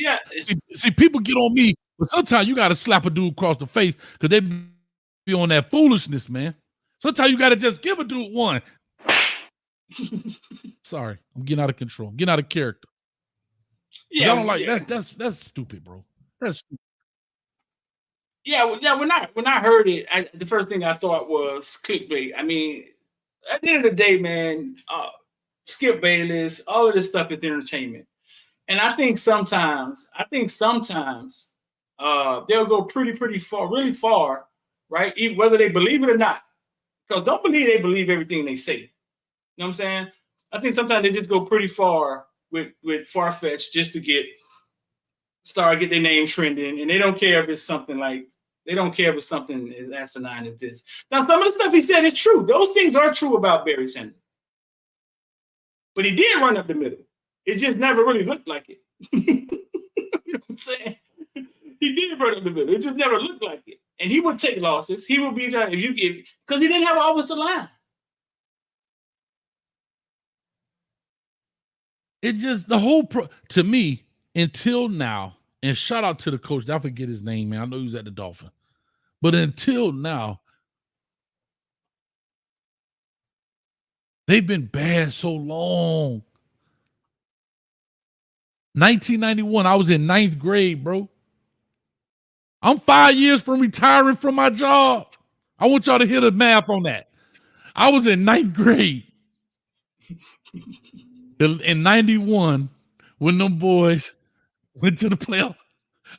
people get on me, but sometimes you got to slap a dude across the face because they be on that foolishness, man. Sometimes you got to just give a dude one. Sorry, I'm getting out of control. I'm getting out of character. Yeah, I don't like that's stupid, bro. That's stupid. Yeah. When I heard it, the first thing I thought was clickbait. I mean, at the end of the day, man, Skip Bayless, all of this stuff is entertainment, and I think sometimes they'll go pretty far, really far, right? Even whether they believe it or not, because don't believe they believe everything they say. You know what I'm saying? I think sometimes they just go pretty far with far-fetched just to get their name trending, and they don't care if it's something as asinine as this. Now, some of the stuff he said is true. Those things are true about Barry Sanders. But he did run up the middle. It just never really looked like it. You know what I'm saying? He did run up the middle. It just never looked like it. And he would take losses. He would be done because he didn't have an offensive line. It just to me until now, and shout out to the coach. I forget his name, man. I know he was at the Dolphin, but until now, they've been bad so long. 1991, I was in 9th grade, bro. I'm 5 years from retiring from my job. I want y'all to hear the math on that. I was in 9th grade. In 91, when them boys went to the playoff,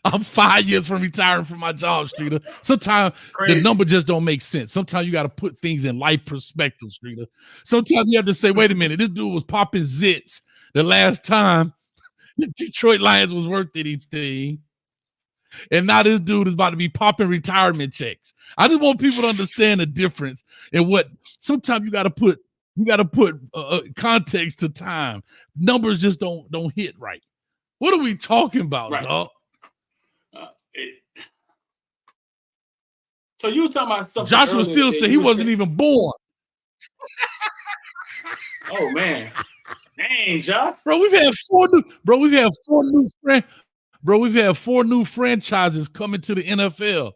I'm 5 years from retiring from my job, Streeter. Sometimes the number just don't make sense. Sometimes you got to put things in life perspective, Streeter. Sometimes you have to say, wait a minute, this dude was popping zits the last time the Detroit Lions was worth anything. And now this dude is about to be popping retirement checks. I just want people to understand the difference in what sometimes you got to put context to time. Numbers just don't hit right. What are we talking about, dog? So you were talking about something. Joshua still said he wasn't even born. Oh man, dang, Josh. We've had four new franchises coming to the NFL.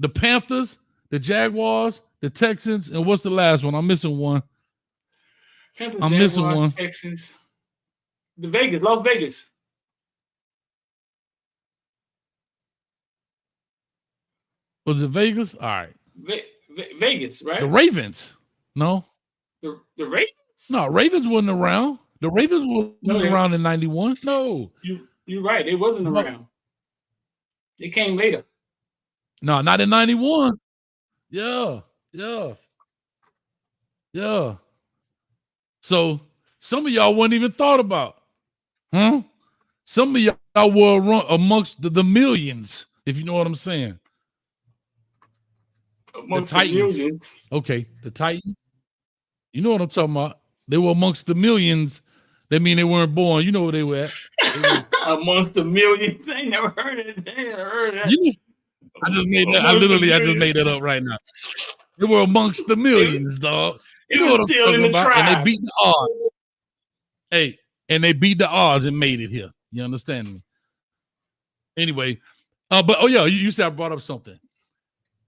The Panthers, the Jaguars, the Texans, and what's the last one? I'm missing one. Panthers, Jaguars, Texans. Las Vegas. Was it Vegas? All right. Vegas, right? The Ravens. No. The Ravens? No, Ravens wasn't around. The Ravens wasn't around in 91. No. You're right. They wasn't around. They came later. No, not in 91. Yeah. So some of y'all wasn't even thought about. Huh? Some of y'all were amongst the millions, if you know what I'm saying. Amongst the Titans. Millions. Okay, the Titans. You know what I'm talking about. They were amongst the millions. That mean they weren't born. You know where they were at. Amongst the millions. I ain't never heard of it. I just made that up right now. They were amongst the millions, dog. You know what I'm talking about. And they beat the odds. Hey, and they beat the odds and made it here. You understand me? Anyway, you said I brought up something.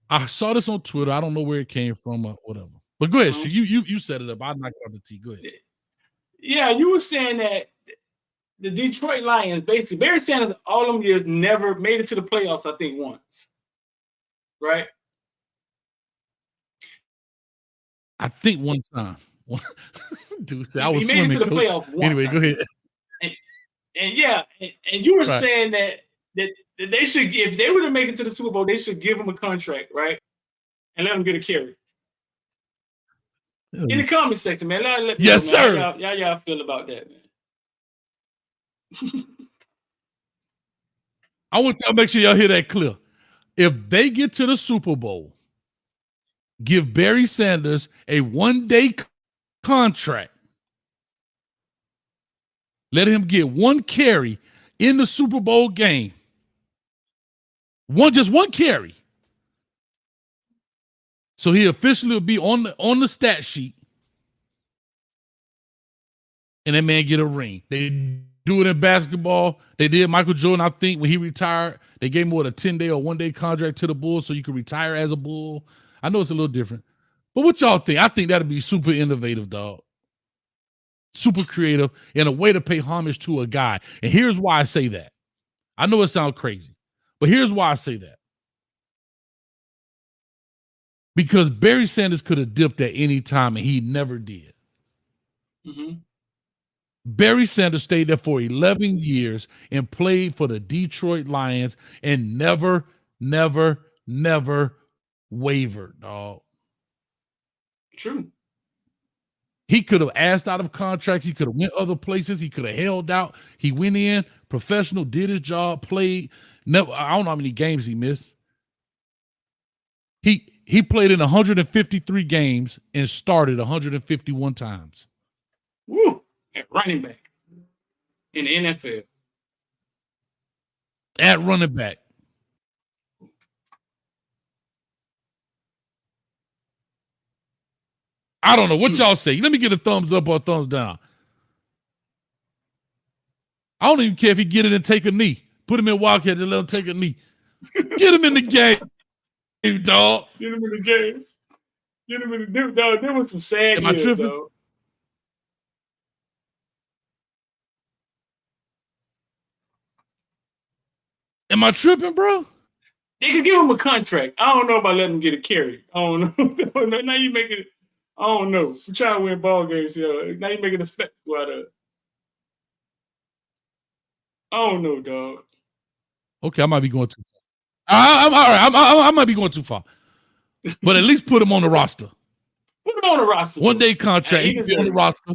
I saw this on Twitter. I don't know where it came from or whatever. But go ahead, you set it up. I'll knock it off the tee. Go ahead. Yeah, you were saying that the Detroit Lions, basically, Barry Sanders, all them years never made it to the playoffs, I think, once. Right? I think one time. Dude said I was he made swimming, it to the coach. playoffs once. Anyway, go ahead. And you were saying that they should, if they were to make it to the Super Bowl, they should give him a contract, right? And let him get a carry. In the comment section, man. Let me know, sir. How y'all feel about that, man? I want y'all to make sure y'all hear that clear. If they get to the Super Bowl, give Barry Sanders a one-day contract. Let him get one carry. in the Super Bowl game. Just one carry. So he officially will be on the stat sheet. And that man get a ring. They do it in basketball. They did Michael Jordan, I think, when he retired. They gave him a 10-day or 1-day contract to the Bulls so you could retire as a Bull. I know it's a little different. But what y'all think? I think that'd be super innovative, dog. Super creative and a way to pay homage to a guy. And here's why I say that. I know it sounds crazy, but here's why I say that. Because Barry Sanders could have dipped at any time and he never did. Mm-hmm. Barry Sanders stayed there for 11 years and played for the Detroit Lions and never wavered, dog. True. He could have asked out of contracts. He could have went other places. He could have held out. He went in, professional, did his job, played. Never, I don't know how many games he missed. He played in 153 games and started 151 times. Woo! At running back in the NFL. At running back. I don't know what y'all say. Let me get a thumbs up or a thumbs down. I don't even care if he get it and take a knee. Put him in Wildcat and let him take a knee. Get him in the game, dog. Get him in the game. Get him in the game, dog. There was some sad Am I years, tripping? dog. Am I tripping, bro? They could give him a contract. I don't know about letting him get a carry. I don't know. Now you make it. I don't know. We're trying to win ball games here. Now you're making a spectacle out of it. I don't know, dog. Okay, I might be going too far. I'm all right. I might be going too far. But at least put him on the roster. Put him on the roster. 1-day contract. Hey, He can be on the roster.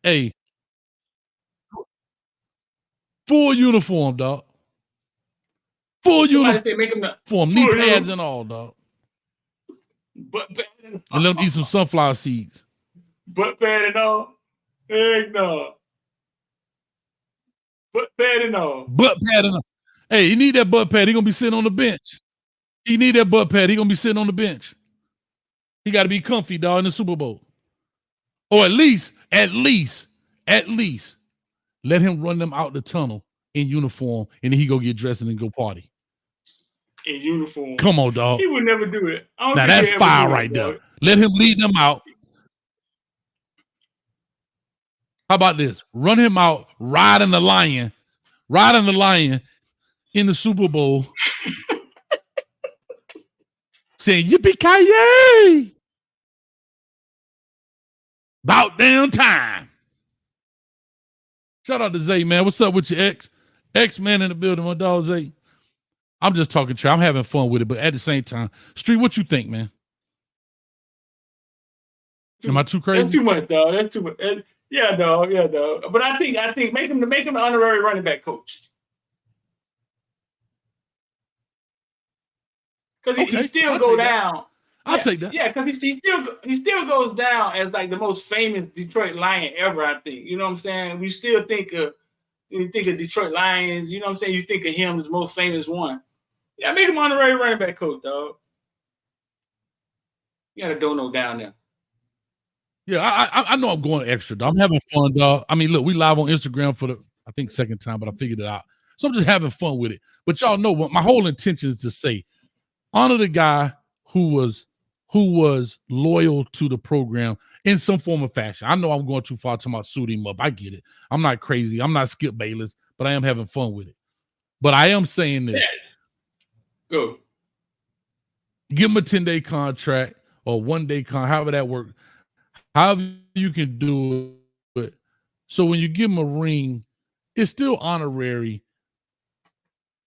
Hey. Full uniform, dog. Full uniform. Make him the Knee pads and all, dog. Butt pad and let him eat some sunflower seeds. Butt pad and all? Heck no. Butt pad and all. Butt pad and all. Hey, you need that butt pad. He gonna be sitting on the bench. He need that butt pad. He gonna be sitting on the bench. He got to be comfy, dog, in the Super Bowl. Or at least, let him run them out the tunnel in uniform, and then he go get dressed and then go party. In uniform. Come on, dog. He would never do it. Now that's fire right there. Let him lead them out. How about this? Run him out, riding the lion in the Super Bowl. Saying yippee-ki-yay. About damn time. Shout out to Zay, man. What's up with your ex man in the building, my dog Zay? I'm just talking trap. I'm having fun with it, but at the same time, Street, what you think, man? Am I too crazy? That's too much, dog. That's too much. Yeah, dog. Yeah, dog. But I think make him the honorary running back coach. Because he still go down. I'll take that. Yeah, because he still goes down as like the most famous Detroit Lion ever, I think. You know what I'm saying? We still think of Detroit Lions, you know what I'm saying? You think of him as the most famous one. Yeah, make him honorary running back coach, dog. You got a dono down there. Yeah, I know I'm going extra, dog. I'm having fun, dog. I mean, look, we live on Instagram for the, I think, second time, but I figured it out. So I'm just having fun with it. But y'all know what my whole intention is to say, honor the guy who was loyal to the program in some form or fashion. I know I'm going too far to my suit him up. I get it. I'm not crazy. I'm not Skip Bayless, but I am having fun with it. But I am saying this. Yeah. Go. Give him a 10-day contract or 1-day contract, however that works. However you can do it. So when you give him a ring, it's still honorary.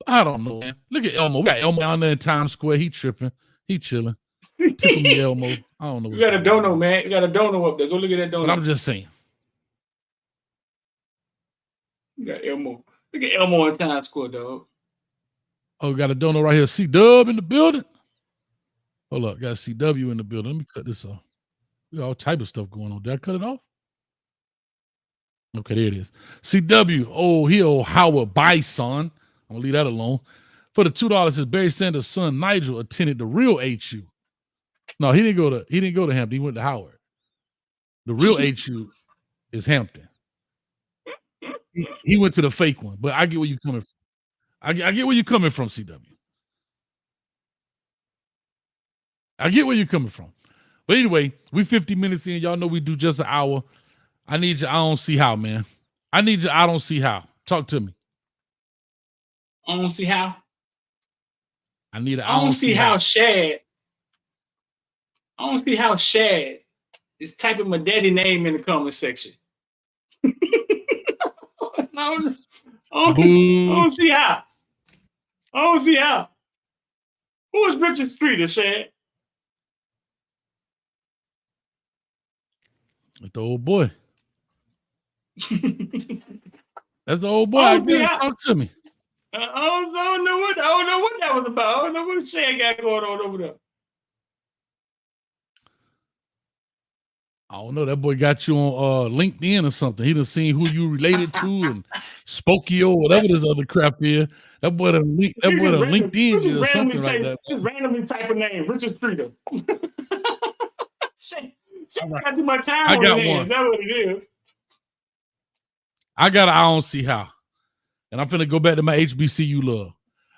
I don't know, man. Look at Elmo. We got Elmo down there in Times Square. He tripping. He chilling. Tickle me, Elmo. I don't know. You got a dono, man. You got a dono up there. Go look at that dono. But I'm just saying. You got Elmo. Look at Elmo in Times Square, dog. Oh, got a dono right here. C-Dub in the building. Hold up. Got CW in the building. Let me cut this off. We got all type of stuff going on. Did I cut it off? Okay, there it is. CW. Oh, he old Howard Bison. I'm gonna leave that alone. For the $2, says Barry Sanders' son Nigel attended the real HU. No, he didn't go to Hampton. He went to Howard. The real HU is Hampton. He went to the fake one, but I get where you're coming from. I get where you're coming from, CW. I get where you're coming from. But anyway, we 50 minutes in. Y'all know we do just an hour. I need you. I don't see how, man. I need you. I don't see how. Talk to me. I don't see how. I need. I don't see how Shad. I don't see how Shad is typing my daddy name in the comment section. I don't see how. I don't see how. Who is Richard Streeter, Shad? That's the old boy. That's the old boy. Talk to me. I don't know what that was about. I don't know what Shad got going on over there. I don't know. That boy got you on LinkedIn or something. He done seen who you related to and Spokio, whatever this other crap is. That boy done LinkedIn you or something like that. Just randomly type a name, Richard Streeter. Shit, got too much time on his hands. That's what it is. I don't see how. And I'm finna go back to my HBCU love.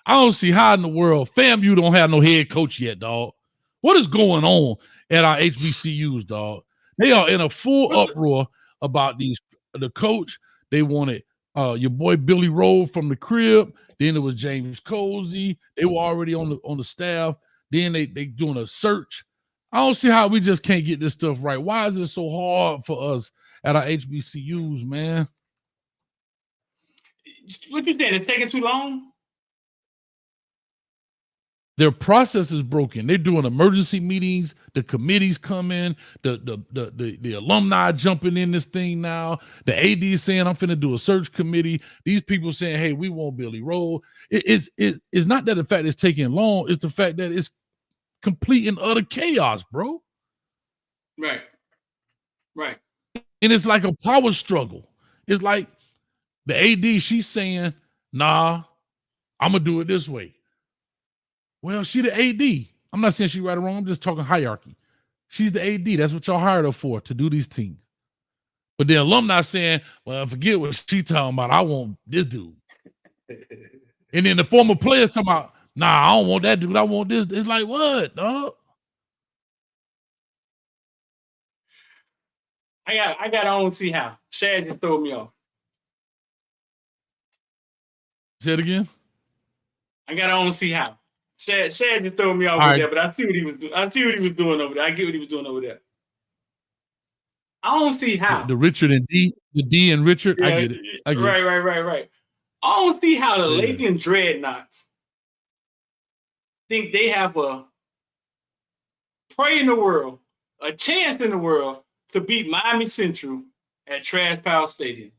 I don't see how in the world FAMU don't have no head coach yet, dog. What is going on at our HBCUs, dog? They are in a full uproar about the coach. They wanted your boy Billy Rowe from the crib. Then it was James Cozy. They were already on the staff. Then they doing a search. I don't see how we just can't get this stuff right. Why is it so hard for us at our HBCUs, man? What you think? It's taking too long? Their process is broken. They're doing emergency meetings. The committees come in. The alumni jumping in this thing now. The AD saying, I'm finna do a search committee. These people saying, hey, we want Billy Rowe. It's not that the fact it's taking long. It's the fact that it's complete and utter chaos, bro. Right. And it's like a power struggle. It's like the AD, she's saying, nah, I'm going to do it this way. Well, she the AD. I'm not saying she right or wrong. I'm just talking hierarchy. She's the AD. That's what y'all hired her for, to do these things. But the alumni saying, well, forget what she talking about. I want this dude. And then the former players talking about, nah, I don't want that dude. I want this. It's like, what, dog? I don't see how. Shad just threw me off. Say it again. I don't see how. Shad just threw me off over there, but I see what he was doing. I see what he was doing over there. I get what he was doing over there. I don't see how. The Richard and D, the D and Richard. Yeah, I get it. Right. I don't see how the Lakeland Dreadnoughts think they have a chance in the world to beat Miami Central at Trash Pile Stadium.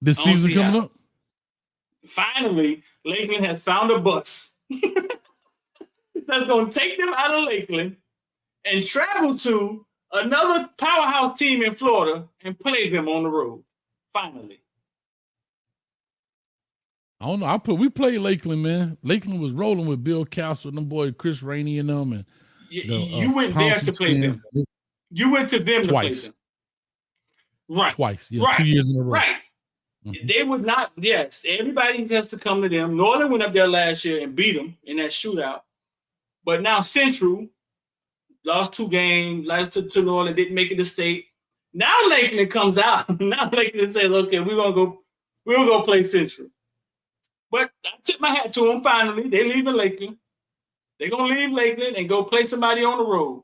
This season coming up? Finally, Lakeland has found a bus that's going to take them out of Lakeland and travel to another powerhouse team in Florida and play them on the road. Finally. I don't know. We played Lakeland, man. Lakeland was rolling with Bill Castle and them boys, Chris Rainey and them. And you went there to play them. You went to them twice. To play them. Right. Twice. Yeah, right. 2 years in a row. Right. Mm-hmm. They would not, yes, everybody has to come to them. Northern went up there last year and beat them in that shootout. But now Central lost 2 games, lost to Northern, didn't make it to state. Now Lakeland comes out. Now Lakeland says, okay, we're gonna go play Central. But I tip my hat to them finally. They're leaving Lakeland. They're gonna leave Lakeland and go play somebody on the road.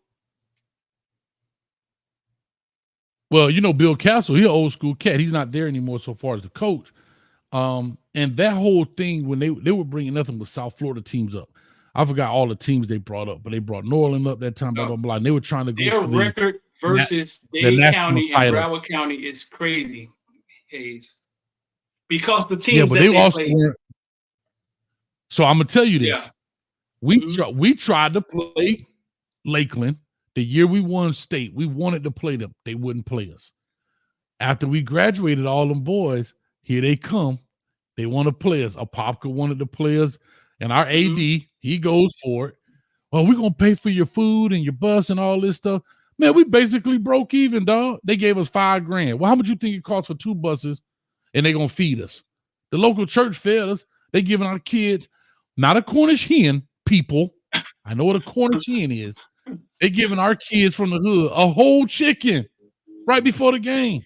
Well, you know, Bill Castle, he's an old school cat. He's not there anymore so far as the coach. And that whole thing, when they were bringing nothing but South Florida teams up. I forgot all the teams they brought up, but they brought Norland up that time, blah, blah, blah. And they were trying to go their record versus Dade County and Broward County is crazy, Hayes. Because the teams but they also weren't. So I'm going to tell you this. Yeah. We tried to play Lakeland. The year we won state, we wanted to play them. They wouldn't play us. After we graduated, all them boys, here they come. They want to play us. Apopka wanted to play us, and our AD, he goes for it. Well, we're going to pay for your food and your bus and all this stuff. Man, we basically broke even, dog. They gave us $5,000. Well, how much you think it costs for 2 buses and they're going to feed us? The local church fed us. They giving our kids, not a Cornish hen, people. I know what a Cornish hen is. They giving our kids from the hood a whole chicken right before the game.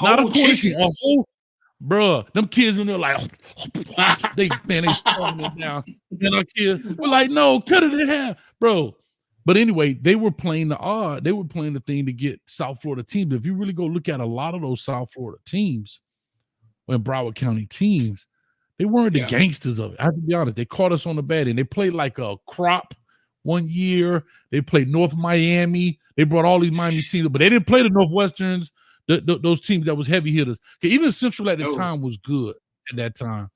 Not a Cornish hen, a whole, bruh. Them kids in there like, they slowing it down. And our kids were like, no, cut it in half, bro. But anyway, they were playing the thing to get South Florida teams. If you really go look at a lot of those South Florida teams and Broward County teams, they weren't the gangsters of it. I have to be honest. They caught us on the bad end. They played like a crop one year. They played North Miami. They brought all these Miami teams, but they didn't play the Northwesterns, those teams that was heavy hitters. Even Central at the time was good at that time.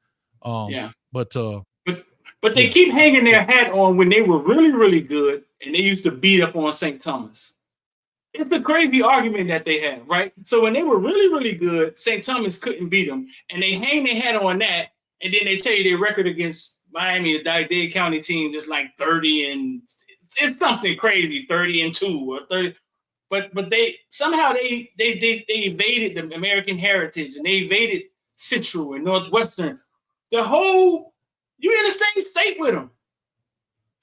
But they keep hanging their hat on when they were really, really good, and they used to beat up on St. Thomas. It's the crazy argument that they have, right? So when they were really, really good, St. Thomas couldn't beat them, and they hang their hat on that, and then they tell you their record against Miami, the Dade County team, just like 30 and it's something crazy, 30-2 or 30. But they somehow they evaded the American heritage, and they evaded Central and Northwestern. The whole you're in the same state with them.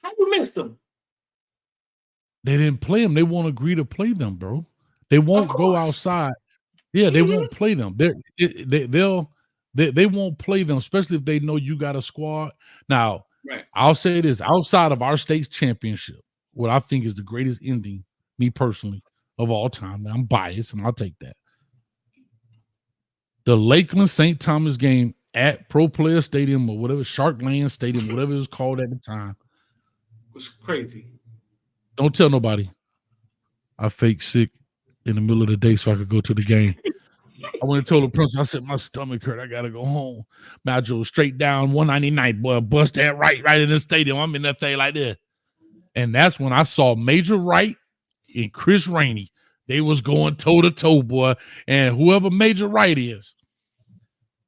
How you missed them? They didn't play them. They won't agree to play them, bro. They won't go outside. Yeah, they won't play them. They won't play them, especially if they know you got a squad. Now, I'll say this: outside of our state's championship, what I think is the greatest ending, me personally, of all time. I'm biased, and I'll take that. The Lakeland St. Thomas game at Pro Player Stadium or whatever, Sharkland Stadium, whatever it was called at the time, was crazy. Don't tell nobody. I faked sick in the middle of the day so I could go to the game. I went and told the principal, I said, my stomach hurt. I got to go home. Man, I drove straight down 199, boy, bust that right in the stadium. I'm in that thing like this. And that's when I saw Major Wright and Chris Rainey. They was going toe-to-toe, boy. And whoever Major Wright is,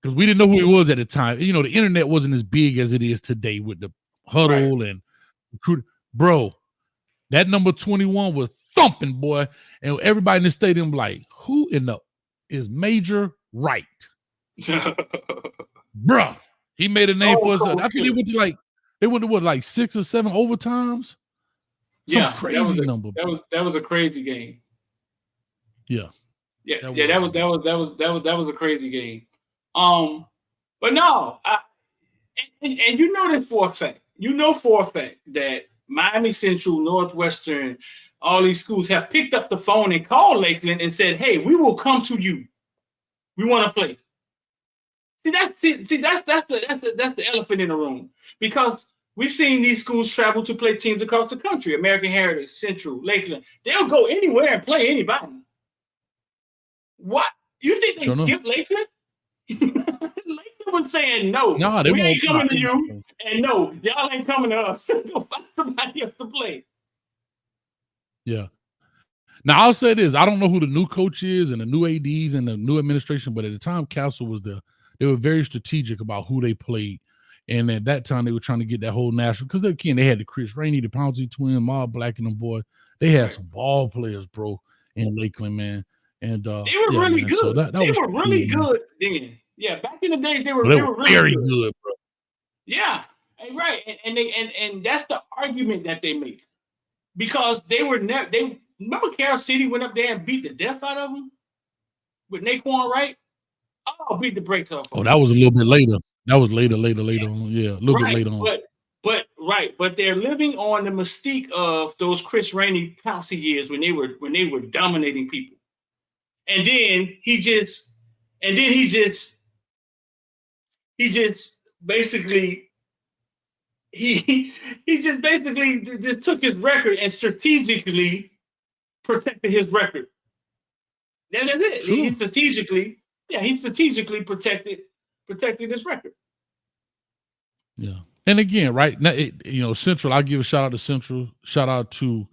because we didn't know who he was at the time. You know, the internet wasn't as big as it is today with the huddle and recruit. Bro, that number 21 was thumping, boy. And everybody in the stadium like, who in the is Major Wright? Bruh. He made a name for himself. I think they went to what, 6 or 7 overtimes? Some crazy number. That was a crazy game. Yeah. That was a crazy game. But no, and you know this for a fact. You know for a fact that Miami Central, Northwestern, all these schools have picked up the phone and called Lakeland and said, "Hey, we will come to you. We want to play." That's the elephant in the room, because we've seen these schools travel to play teams across the country. American Heritage, Central, Lakeland. They'll go anywhere and play anybody. What? You think they skip Lakeland? Lakeland was saying no. No, we ain't coming to you, and no, y'all ain't coming to us. Go find somebody else to play. Yeah. Now I'll say this: I don't know who the new coach is and the new ADs and the new administration, but at the time Castle was there, they were very strategic about who they played. And at that time, they were trying to get that whole national, because they had the Chris Rainey, the Pouncy twin, Mob Black, and them boy. They had some ball players, bro, in Lakeland, man. And they were really good. So they were really good then. Yeah, back in the days, they were really very good, bro. Yeah, right. And that's the argument that they make, because they were never. They remember Carol City went up there and beat the death out of them with Naquan Wright. Oh, beat the brakes off. Oh, that was a little bit later. That was later on. Yeah, a little bit later on. But they're living on the mystique of those Chris Rainey Pouncy years when they were dominating people. And then he just basically took his record and strategically protected his record. That's it. True. He strategically protected his record. Yeah. And again, right now, Central, I'll give a shout out to Central, shout out to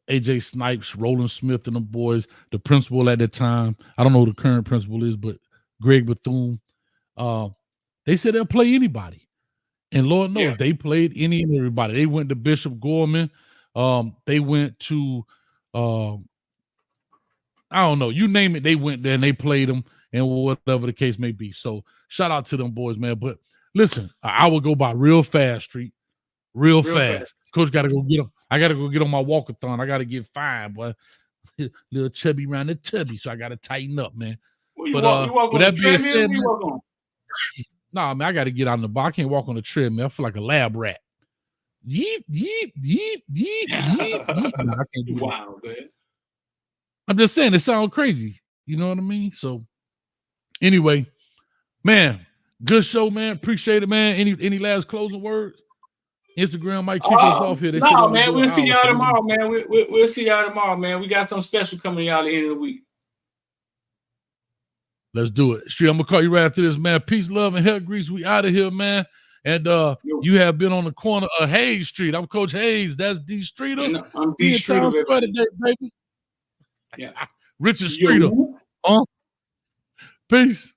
AJ Snipes, Roland Smith, and them boys. The principal at the time, I don't know who the current principal is, but Greg Bethune. They said they'll play anybody. And Lord knows they played any and everybody. They went to Bishop Gorman. They went to I don't know, you name it, they went there and they played them and whatever the case may be. So shout out to them boys, man. But listen, I will go by real fast, Street. Real fast. Coach got to go get them. I got to go get on my walkathon. I got to get 5, boy. Little chubby around the tubby, so I got to tighten up, man. Well, you walk with on that the being treadmill, said, you walk on. Nah, man, I got to get out in the bar. I can't walk on the treadmill. I feel like a lab rat. Yeet, yeet, yeet, yeet, yeet, yeet. Nah, I can't do that. Wow, man. I'm just saying, it sounds crazy. You know what I mean? So, anyway, man, good show, man. Appreciate it, man. Any last closing words? Instagram might kick us off here. No, man, we'll see y'all tomorrow, man. We'll see y'all tomorrow, man. We got something special coming y'all at the end of the week. Let's do it. Street, I'm gonna call you right after this, man. Peace, love, and hair grease. We out of here, man. And you have been on the corner of Hayes Street. I'm Coach Hayes. That's D Streeter. And I'm D Streeter, Town Square today, baby. Yeah. Richard Streeter. Peace.